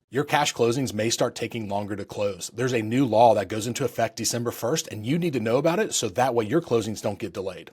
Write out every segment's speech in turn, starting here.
your cash closings may start taking longer to close. There's a new law that goes into effect December 1st, and you need to know about it so that way your closings don't get delayed.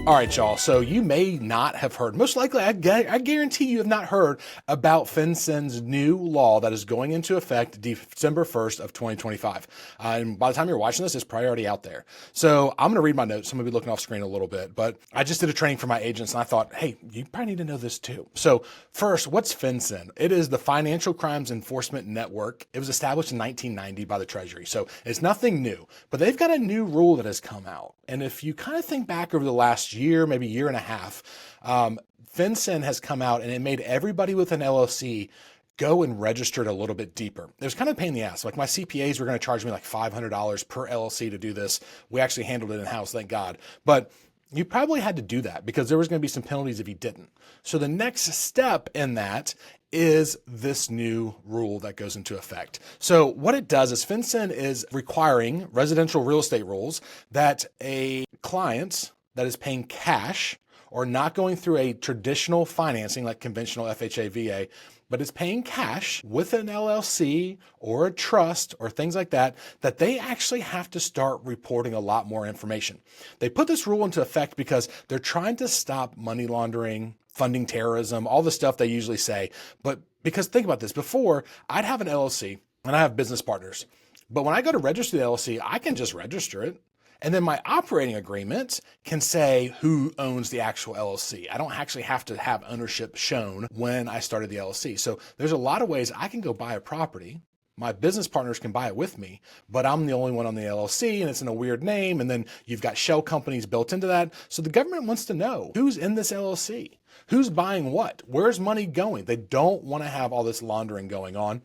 All right, y'all. So you may not have heard, most likely, I guarantee you have not heard about FinCEN's new law that is going into effect December 1st of 2025. And by the time you're watching this, it's probably already out there. So I'm going to read my notes. I'm going to be looking off screen a little bit, but I just did a training for my agents and I thought, hey, you probably need to know this too. So first, what's FinCEN? It is the Financial Crimes Enforcement Network. It was established in 1990 by the Treasury. So it's nothing new, but they've got a new rule that has come out. And if you kind of think back over the last year, maybe year and a half, FinCEN has come out and it made everybody with an LLC go and register it a little bit deeper. It was kind of a pain in the ass. Like my CPAs were going to charge me like $500 per LLC to do this. We actually handled it in-house, thank God. But you probably had to do that because there was going to be some penalties if you didn't. So the next step in that is this new rule that goes into effect. So what it does is FinCEN is requiring residential real estate rules that a client that is paying cash or not going through a traditional financing like conventional FHA, VA, but is paying cash with an LLC or a trust or things like that, that they actually have to start reporting a lot more information. They put this rule into effect because they're trying to stop money laundering, funding terrorism, all the stuff they usually say. But because think about this, before I'd have an LLC and I have business partners, but when I go to register the LLC, I can just register it. And then my operating agreement can say who owns the actual LLC. I don't actually have to have ownership shown when I started the LLC. So there's a lot of ways I can go buy a property. My business partners can buy it with me, but I'm the only one on the LLC and it's in a weird name. And then you've got shell companies built into that. So the government wants to know who's in this LLC, who's buying what, where's money going? They don't want to have all this laundering going on.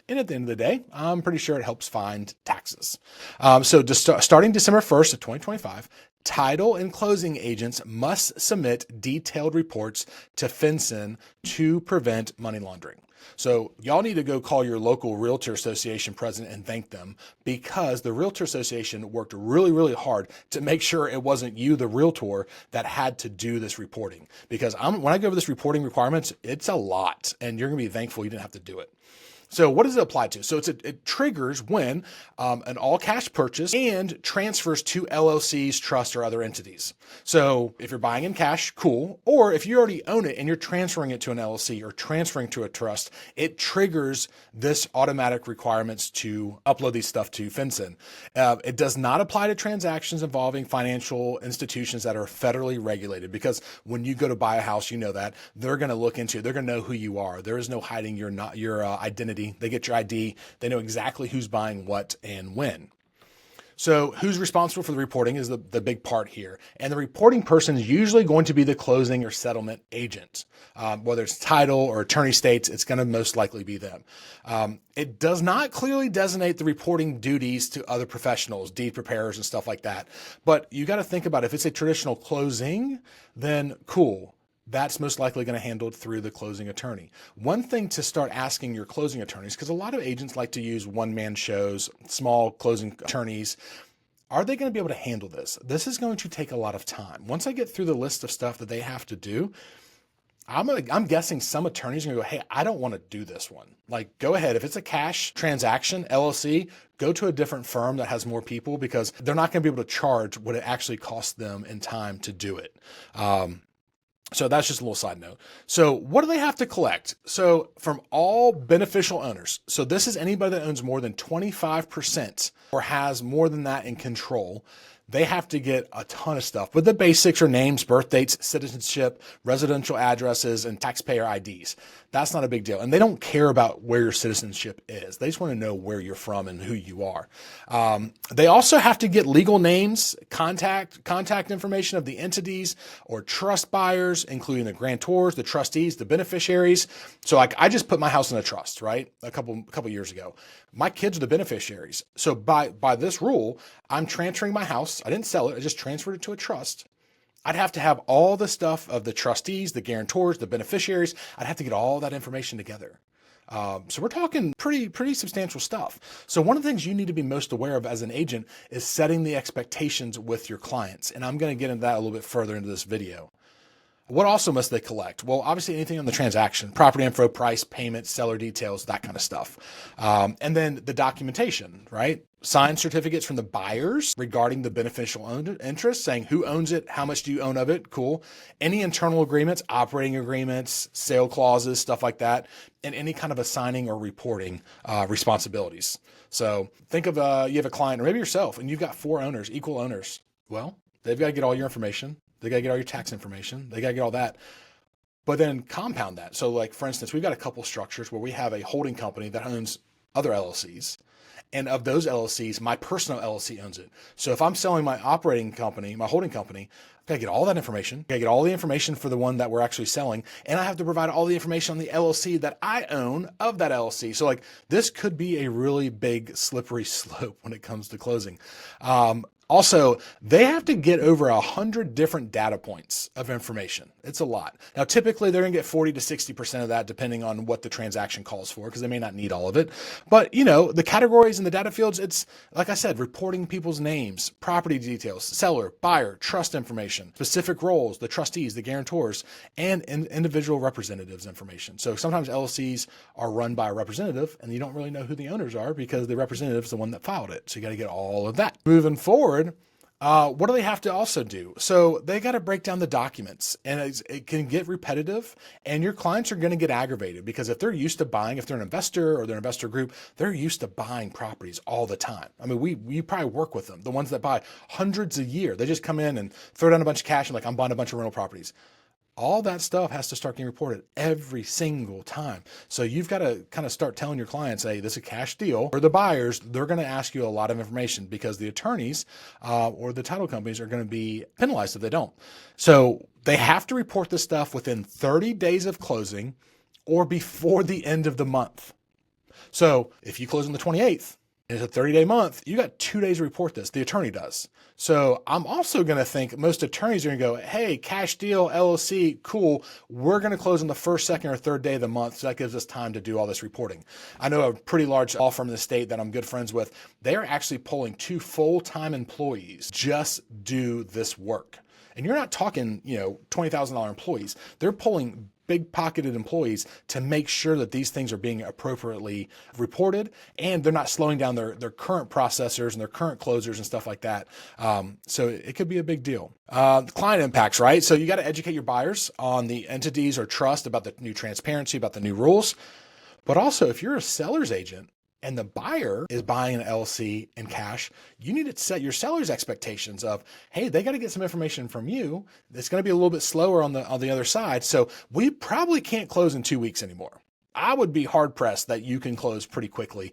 And at the end of the day, I'm pretty sure it helps find taxes. So starting December 1st of 2025, title and closing agents must submit detailed reports to FinCEN to prevent money laundering. So y'all need to go call your local realtor association president and thank them because the realtor association worked really, really hard to make sure it wasn't you, the realtor, that had to do this reporting. Because when I go over this reporting requirements, it's a lot and you're going to be thankful you didn't have to do it. So what does it apply to? So it triggers when an all cash purchase and transfers to LLCs, trusts, or other entities. So if you're buying in cash, cool. Or if you already own it and you're transferring it to an LLC or transferring to a trust, it triggers this automatic requirements to upload these stuff to FinCEN. It does not apply to transactions involving financial institutions that are federally regulated because when you go to buy a house, you know that they're going to look into, they're going to know who you are. There is no hiding your identity. They get your ID. They know exactly who's buying what and when. So who's responsible for the reporting is the big part here. And the reporting person is usually going to be the closing or settlement agent. Whether it's title or attorney states, it's going to most likely be them. It does not clearly designate the reporting duties to other professionals, deed preparers and stuff like that. But you got to think about if it's a traditional closing, then cool. That's most likely going to handle it through the closing attorney. One thing to start asking your closing attorneys, because a lot of agents like to use one-man shows, small closing attorneys, are they going to be able to handle this? This is going to take a lot of time. Once I get through the list of stuff that they have to do, I'm guessing some attorneys are going to go, hey, I don't want to do this one. Like, go ahead. If it's a cash transaction, LLC, go to a different firm that has more people because they're not going to be able to charge what it actually costs them in time to do it. So that's just a little side note. So what do they have to collect? So from all beneficial owners. So this is anybody that owns more than 25% or has more than that in control. They have to get a ton of stuff, but the basics are names, birth dates, citizenship, residential addresses, and taxpayer IDs. That's not a big deal. And they don't care about where your citizenship is. They just want to know where you're from and who you are. They also have to get legal names, contact information of the entities or trust buyers, including the grantors, the trustees, the beneficiaries. So like I just put my house in a trust, right? A couple years ago. My kids are the beneficiaries. So by this rule, I'm transferring my house. I didn't sell it. I just transferred it to a trust. I'd have to have all the stuff of the trustees, the guarantors, the beneficiaries. I'd have to get all that information together. So we're talking pretty substantial stuff. So one of the things you need to be most aware of as an agent is setting the expectations with your clients. And I'm going to get into that a little bit further into this video. What also must they collect? Well, obviously anything on the transaction, property info, price, payment, seller details, that kind of stuff. And then the documentation, right? Signed certificates from the buyers regarding the beneficial interest, saying who owns it, how much do you own of it, cool. Any internal agreements, operating agreements, sale clauses, stuff like that, and any kind of assigning or reporting responsibilities. So think of you have a client or maybe yourself and you've got 4 owners, equal owners. Well, they've got to get all your information. They got to get all your tax information. They got to get all that. But then compound that. So like, for instance, we've got a couple structures where we have a holding company that owns other LLCs. And of those LLCs, my personal LLC owns it. So if I'm selling my operating company, my holding company, I gotta get all that information. I gotta get all the information for the one that we're actually selling. And I have to provide all the information on the LLC that I own of that LLC. So like, this could be a really big slippery slope when it comes to closing. Also, they have to get over 100 different data points of information. It's a lot. Now, typically they're gonna get 40 to 60% of that depending on what the transaction calls for, because they may not need all of it. But the categories and the data fields, it's like I said, reporting people's names, property details, seller, buyer, trust information, specific roles, the trustees, the guarantors, and individual representatives information. So sometimes LLCs are run by a representative and you don't really know who the owners are because the representative is the one that filed it. So you got to get all of that. Moving forward, what do they have to also do? So they got to break down the documents, and it can get repetitive, and your clients are going to get aggravated because if they're used to buying, if they're an investor or they're an investor group, they're used to buying properties all the time. I mean, we probably work with them, the ones that buy hundreds a year. They just come in and throw down a bunch of cash and like, I'm buying a bunch of rental properties. All that stuff has to start getting reported every single time. So you've got to kind of start telling your clients, hey, this is a cash deal. For the buyers, they're going to ask you a lot of information because the attorneys or the title companies are going to be penalized if they don't. So they have to report this stuff within 30 days of closing or before the end of the month. So if you close on the 28th, and it's a 30-day month, you got 2 days to report this. The attorney does. So I'm also going to think most attorneys are going to go, hey, cash deal, LLC, cool. We're going to close on the first, second, or third day of the month. So that gives us time to do all this reporting. I know a pretty large law firm in the state that I'm good friends with. They're actually pulling 2 full-time employees just do this work. And you're not talking, $20,000 employees. They're pulling big pocketed employees to make sure that these things are being appropriately reported and they're not slowing down their current processors and their current closers and stuff like that. So it could be a big deal. Client impacts, right? So you got to educate your buyers on the entities or trust about the new transparency, about the new rules. But also if you're a seller's agent, and the buyer is buying an LLC in cash, you need to set your seller's expectations of, hey, they got to get some information from you. It's going to be a little bit slower on the other side. So we probably can't close in 2 weeks anymore. I would be hard pressed that you can close pretty quickly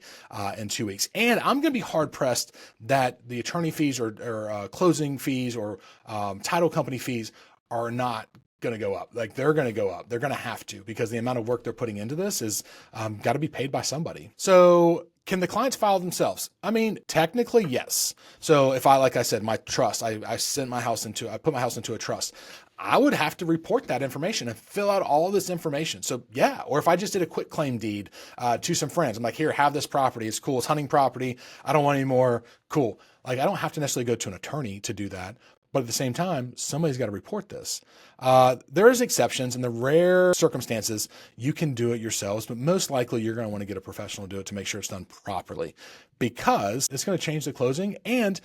in 2 weeks. And I'm going to be hard pressed that the attorney fees or closing fees or title company fees are not going to go up. Like they're going to go up. They're going to have to, because the amount of work they're putting into this is got to be paid by somebody. So can the clients file themselves? I mean, technically, yes. So if like I said, my trust, I put my house into a trust. I would have to report that information and fill out all this information. So yeah, or if I just did a quick claim deed to some friends, I'm like, here, have this property. It's cool. It's hunting property. I don't want any more. Cool. Like I don't have to necessarily go to an attorney to do that. But at the same time, somebody's got to report this. There is exceptions. In the rare circumstances, you can do it yourselves, but most likely you're going to want to get a professional to do it to make sure it's done properly, because it's going to change the closing and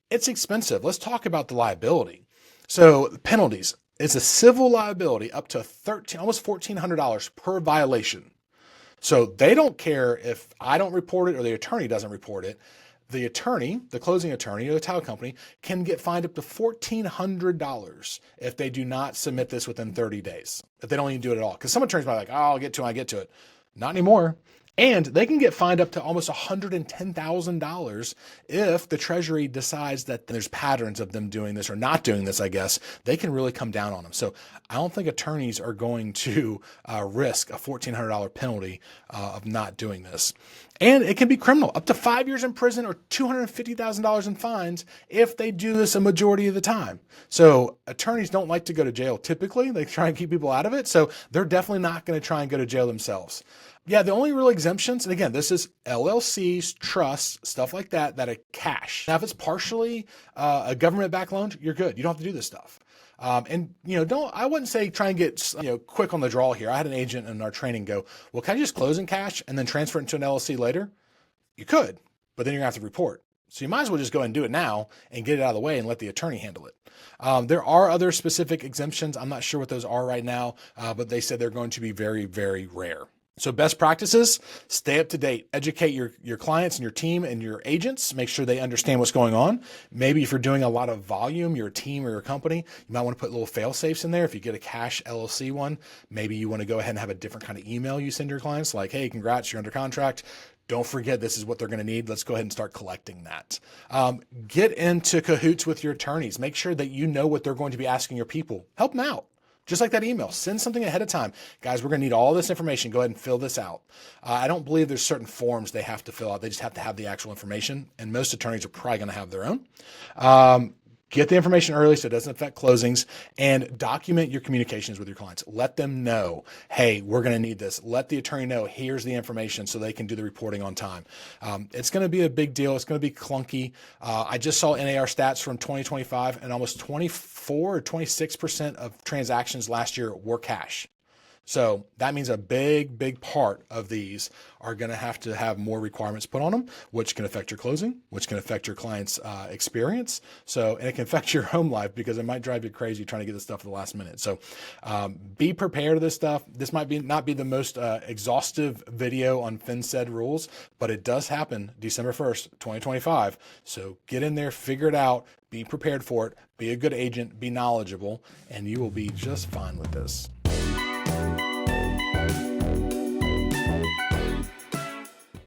it's expensive. Let's talk about the liability. So penalties, it's a civil liability up to almost $1,400 per violation. So they don't care if I don't report it or the attorney doesn't report it. The attorney, the closing attorney or the title company can get fined up to $1,400 if they do not submit this within 30 days, if they don't even do it at all. Because some attorneys might be like, oh, I'll get to it, I get to it. Not anymore. And they can get fined up to almost $110,000 if the Treasury decides that there's patterns of them doing this or not doing this, I guess. They can really come down on them. So I don't think attorneys are going to risk a $1,400 penalty of not doing this. And it can be criminal, up to 5 years in prison or $250,000 in fines if they do this a majority of the time. So attorneys don't like to go to jail typically. They try and keep people out of it. So they're definitely not going to try and go to jail themselves. Yeah, the only real exemptions, and again, this is LLCs, trusts, stuff like that, that are cash. Now, if it's partially a government-backed loan, you're good. You don't have to do this stuff. And I wouldn't say try and get quick on the draw here. I had an agent in our training go, well, can I just close in cash and then transfer it into an LLC later? You could, but then you're gonna have to report. So you might as well just go ahead and do it now and get it out of the way and let the attorney handle it. There are other specific exemptions. I'm not sure what those are right now, but they said they're going to be very, very rare. So best practices, stay up to date, educate your clients and your team and your agents, make sure they understand what's going on. Maybe if you're doing a lot of volume, your team or your company, you might want to put little fail safes in there. If you get a cash LLC one, maybe you want to go ahead and have a different kind of email you send your clients like, hey, congrats, you're under contract. Don't forget, this is what they're going to need. Let's go ahead and start collecting that. Get into cahoots with your attorneys. Make sure that you know what they're going to be asking your people. Help them out. Just like that email, send something ahead of time. Guys, we're going to need all this information. Go ahead and fill this out. I don't believe there's certain forms they have to fill out. They just have to have the actual information. And most attorneys are probably going to have their own. Get the information early so it doesn't affect closings, and document your communications with your clients. Let them know, hey, we're going to need this. Let the attorney know, here's the information so they can do the reporting on time. It's going to be a big deal. It's going to be clunky. I just saw NAR stats from 2025, and almost 24 or 26% of transactions last year were cash. So that means a big, big part of these are going to have more requirements put on them, which can affect your closing, which can affect your client's experience. And it can affect your home life because it might drive you crazy trying to get this stuff at the last minute. So be prepared of this stuff. This might not be the most exhaustive video on FinCEN rules, but it does happen December 1st, 2025. So get in there, figure it out, be prepared for it, be a good agent, be knowledgeable, and you will be just fine with this.